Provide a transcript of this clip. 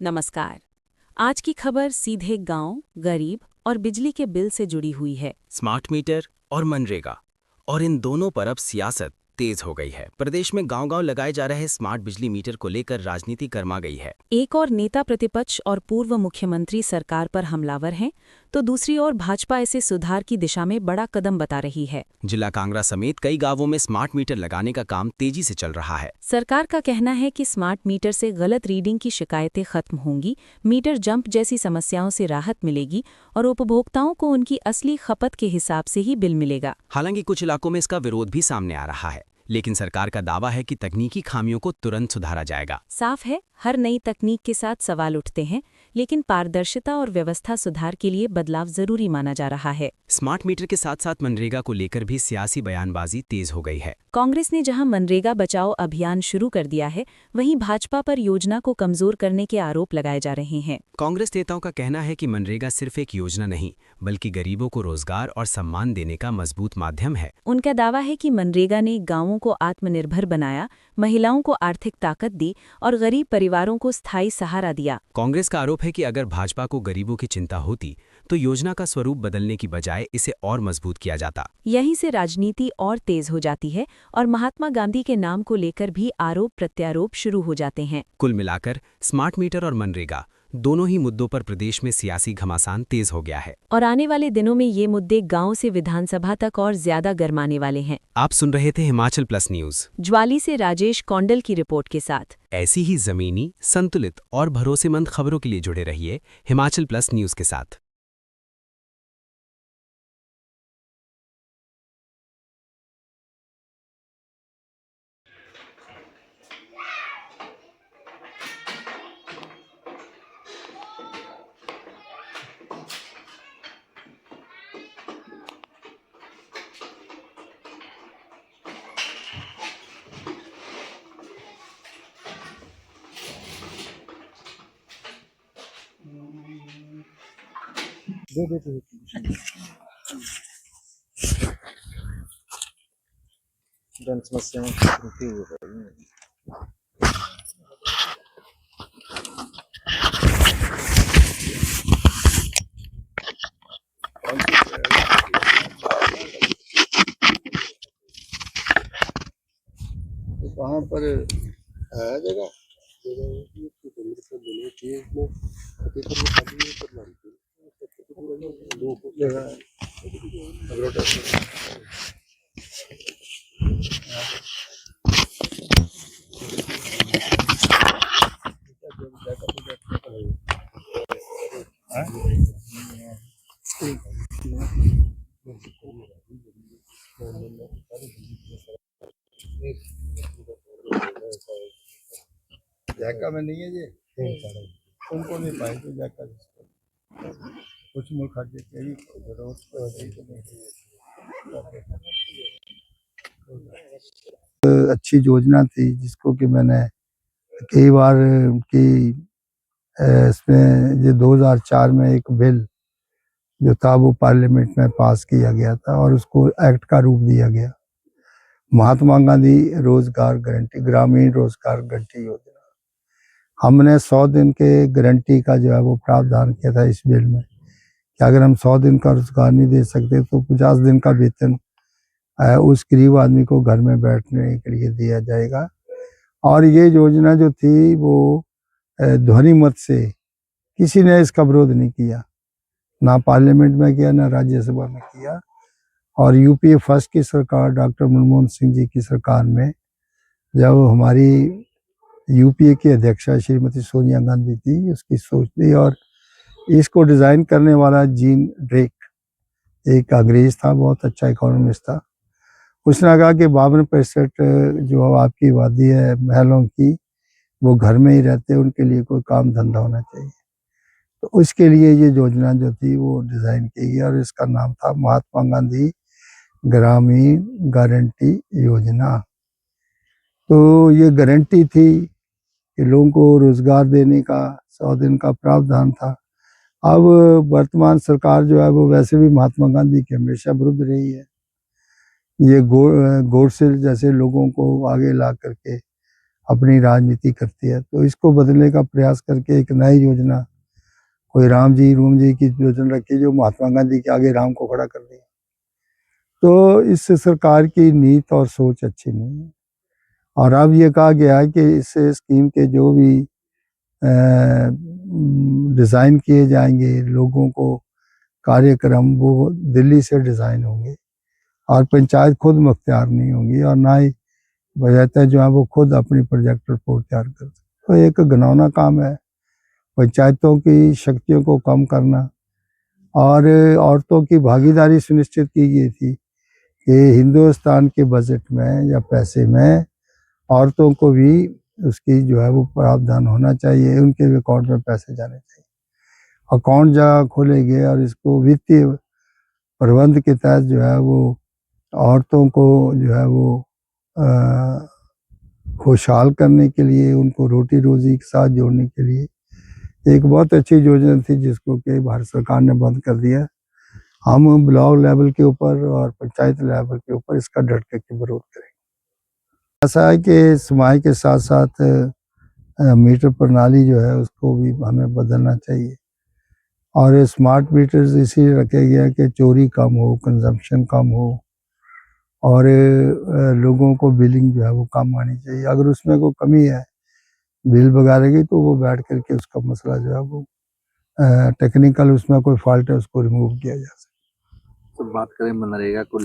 नमस्कार। आज की खबर सीधे गांव, गरीब और बिजली के बिल से जुड़ी हुई है। स्मार्ट मीटर और मनरेगा, और इन दोनों पर अब सियासत तेज हो गई है। प्रदेश में गांव-गांव लगाए जा रहे स्मार्ट बिजली मीटर को लेकर राजनीति गर्मा गई है। एक और नेता प्रतिपक्ष और पूर्व मुख्यमंत्री सरकार पर हमलावर हैं, तो दूसरी ओर भाजपा इसे सुधार की दिशा में बड़ा कदम बता रही है। जिला कांगड़ा समेत कई गांवों में स्मार्ट मीटर लगाने का काम तेजी से चल रहा है। सरकार का कहना है कि स्मार्ट मीटर से गलत रीडिंग की शिकायतें खत्म होंगी, मीटर जंप जैसी समस्याओं से राहत मिलेगी और उपभोक्ताओं को उनकी असली खपत के हिसाब से ही बिल मिलेगा। हालांकि कुछ इलाकों में इसका विरोध भी सामने आ रहा है, लेकिन सरकार का दावा है कि तकनीकी खामियों को तुरंत सुधारा जाएगा। साफ है, हर नई तकनीक के साथ सवाल उठते हैं, लेकिन पारदर्शिता और व्यवस्था सुधार के लिए बदलाव जरूरी माना जा रहा है। स्मार्ट मीटर के साथ साथ मनरेगा को लेकर भी सियासी बयानबाजी तेज हो गई है। कांग्रेस ने जहां मनरेगा बचाओ अभियान शुरू कर दिया है, वहीं भाजपा पर योजना को कमजोर करने के आरोप लगाए जा रहे हैं। कांग्रेस नेताओं का कहना है कि मनरेगा सिर्फ एक योजना नहीं, बल्कि गरीबों को रोजगार और सम्मान देने का मजबूत माध्यम है। उनका दावा है कि मनरेगा ने गांवों को आत्मनिर्भर बनाया, महिलाओं को आर्थिक ताकत दी और गरीब परिवारों को स्थायी सहारा दिया। कांग्रेस का आरोप है कि अगर भाजपा को गरीबों की चिंता होती तो योजना का स्वरूप बदलने की बजाय इसे और मजबूत किया जाता। यहीं से राजनीति और तेज हो जाती है और महात्मा गांधी के नाम को लेकर भी आरोप प्रत्यारोप शुरू हो जाते हैं। कुल मिलाकर स्मार्ट मीटर और मनरेगा दोनों ही मुद्दों पर प्रदेश में सियासी घमासान तेज हो गया है। और आने वाले दिनों में ये मुद्दे गांव से विधानसभा तक और ज्यादा गरमाने वाले हैं। आप सुन रहे थे हिमाचल प्लस न्यूज, ज्वाली से राजेश कौंडल की रिपोर्ट के साथ। ऐसी ही जमीनी, संतुलित और भरोसेमंद खबरों के लिए जुड़े रहिए हिमाचल प्लस न्यूज के साथ। जन समस्याओं की पूर्ति हो रही है। वहाँ पर है जगह जायका में नहीं है ये उनको नहीं पाए तो जायका कुछ मुल्क खाते कई जरूरत अच्छी योजना थी जिसको कि मैंने कई बार कि इसमें ये 2004 में एक बिल जो था वो पार्लियामेंट में पास किया गया था और उसको एक्ट का रूप दिया गया। महात्मा गांधी रोजगार गारंटी, ग्रामीण रोजगार गारंटी योजना। हमने 100 दिन के गारंटी का जो है वो प्रावधान किया था इस बिल में कि अगर हम 100 दिन का रोजगार नहीं दे सकते तो 50 दिन का वेतन उस गरीब आदमी को घर में बैठने के लिए दिया जाएगा। और ये योजना जो थी वो ध्वनि मत से किसी ने इसका विरोध नहीं किया, ना पार्लियामेंट में किया ना राज्यसभा में किया। और यूपीए फर्स्ट की सरकार डॉक्टर मनमोहन सिंह जी की सरकार में जब हमारी यूपीए की अध्यक्षा श्रीमती सोनिया गांधी थी, उसकी सोच थी और इसको डिज़ाइन करने वाला जीन ड्रेक एक अंग्रेज था, बहुत अच्छा इकोनॉमिस्ट था। उसने कहा कि 52% जो आपकी आबादी है महलों की वो घर में ही रहते हैं, उनके लिए कोई काम धंधा होना चाहिए। तो उसके लिए ये योजना जो थी वो डिज़ाइन की गई और इसका नाम था महात्मा गांधी ग्रामीण गारंटी योजना। तो ये गारंटी थी कि लोगों को रोजगार देने का 100 दिन का प्रावधान था। अब वर्तमान सरकार जो है वो वैसे भी महात्मा गांधी के हमेशा विरुद्ध रही है। ये गोडसे जैसे लोगों को आगे ला करके अपनी राजनीति करती है। तो इसको बदलने का प्रयास करके एक नई योजना, कोई राम जी की योजना रखी जो महात्मा गांधी के आगे राम को खड़ा कर दिया। तो इस सरकार की नीति और सोच अच्छी नहीं है। और अब ये कहा गया है कि इस स्कीम के जो भी डिज़ाइन किए जाएंगे लोगों को कार्यक्रम, वो दिल्ली से डिज़ाइन होंगे और पंचायत खुद मुख्तियार नहीं होंगी, और ना ही बजाते जो है वो खुद अपनी प्रोजेक्ट रिपोर्ट तैयार करते। तो एक घिनौना काम है पंचायतों की शक्तियों को कम करना। और औरतों की भागीदारी सुनिश्चित की गई थी कि हिंदुस्तान के बजट में या पैसे में औरतों को भी उसकी जो है वो प्रावधान होना चाहिए, उनके भी अकाउंट में पैसे जाने चाहिए। अकाउंट जहाँ खोलेंगे और इसको वित्तीय प्रबंध के तहत जो है वो औरतों को जो है वो खुशहाल करने के लिए, उनको रोटी रोजी के साथ जोड़ने के लिए एक बहुत अच्छी योजना थी जिसको कि भारत सरकार ने बंद कर दिया। हम ब्लॉक लेवल के ऊपर और पंचायत लेवल के ऊपर इसका डट के विरोध करेंगे। ऐसा है कि समाज के साथ साथ मीटर प्रणाली जो है उसको भी हमें बदलना चाहिए। और स्मार्ट मीटर्स इसीलिए रखे गए कि चोरी कम हो, कंजम्पशन कम हो, और लोगों को बिलिंग जो है वो कम आनी चाहिए। अगर उसमें कोई कमी है बिल वगैरह की, तो वो बैठ करके उसका मसला जो है वो टेक्निकल उसमें कोई फॉल्ट है उसको रिमूव किया जा सकता है। तो बात करें मनरेगा को